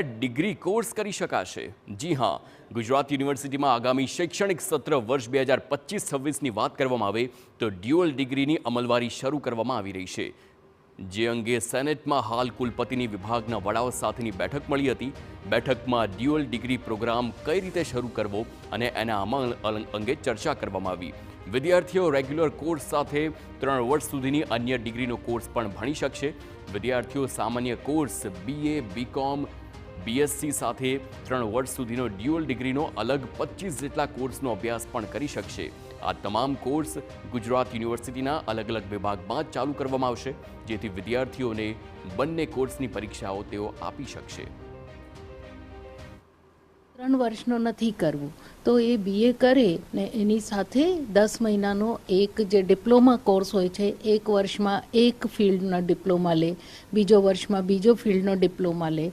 Degree course કરી શકાશે। જી હા, ગુજરાત યુનિવર્સિટીમાં આગામી શૈક્ષણિક સત્ર વર્ષ 2025-26ની વાત કરવામાં આવે તો ડ્યુઅલ ડિગ્રીની અમલવારી શરૂ કરવામાં આવી રહી છે, જે અંગે સેનેટમાં હાલ કુલપતિની વિભાગના વડાઓ સાથેની બેઠક મળી હતી। બેઠકમાં ડ્યુઅલ ડિગ્રી પ્રોગ્રામ કઈ રીતે શરૂ કરવો અને એના અમલ અંગે ચર્ચા કરવામાં આવી। વિદ્યાર્થીઓ રેગ્યુલર કોર્સ સાથે 3 વર્ષ સુધીની અન્ય ડિગ્રીનો કોર્સ પણ ભણી શકશે। વિદ્યાર્થીઓ સામાન્ય કોર્સ BA, BCom, BSc સાથે 3 વર્ષ સુધીનો ડ્યુઅલ ડિગ્રીનો અલગ 25 જેટલા કોર્સનો અભ્યાસ પણ કરી શકશે। આ તમામ કોર્સ ગુજરાત યુનિવર્સિટીના અલગ અલગ વિભાગમાં ચાલુ કરવામાં આવશે, જેથી વિદ્યાર્થીઓને બંને કોર્સની પરીક્ષાઓ તેઓ આપી શકશે। 3 વર્ષનો નથી કરવું તો એ BA કરે ને એની સાથે 10 મહિનાનો એક જે ડિપ્લોમા કોર્સ હોય છે, એક વર્ષમાં એક ફિલ્ડનો ડિપ્લોમા લે, બીજો વર્ષમાં બીજો ફિલ્ડનો ડિપ્લોમા લે,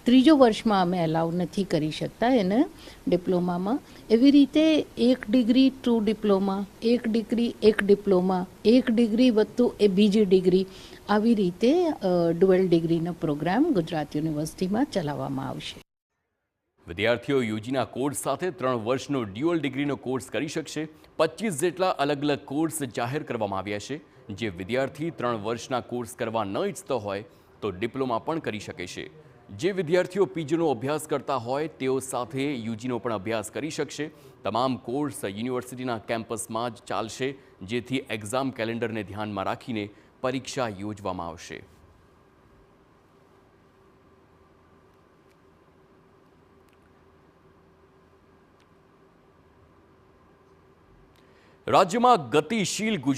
ત્રીજો વર્ષમાં અમે એલાઉ નથી કરી શકતા એને ડિપ્લોમામાં। એવી રીતે એક ડિગ્રી 2 ડિપ્લોમા, એક ડિગ્રી 1 ડિપ્લોમા, એક ડિગ્રી વત્તુ એ બીજી ડિગ્રી, આવી રીતે ડ્યુઅલ ડિગ્રીનો પ્રોગ્રામ ગુજરાત યુનિવર્સિટીમાં ચલાવવામાં આવશે। વિદ્યાર્થીઓ યુજીના કોર્સ સાથે 3 વર્ષનો ડ્યુઅલ ડિગ્રીનો કોર્સ કરી શકશે। 25 જેટલા અલગ અલગ કોર્સ જાહેર કરવામાં આવ્યા છે। જે વિદ્યાર્થી 3 વર્ષના કોર્સ કરવા ન ઈચ્છતો હોય તો ડિપ્લોમા પણ કરી શકે છે। જે વિદ્યાર્થીઓ પીજીનો અભ્યાસ કરતા હોય તેઓ સાથે યુજીનો પણ અભ્યાસ કરી શકશે। તમામ કોર્સ યુનિવર્સિટીના કેમ્પસમાં જ ચાલશે, જેથી એક્ઝામ કેલેન્ડરને ધ્યાનમાં રાખીને પરીક્ષા યોજવામાં આવશે। રાજ્યમાં ગતિશીલ ગુજરાત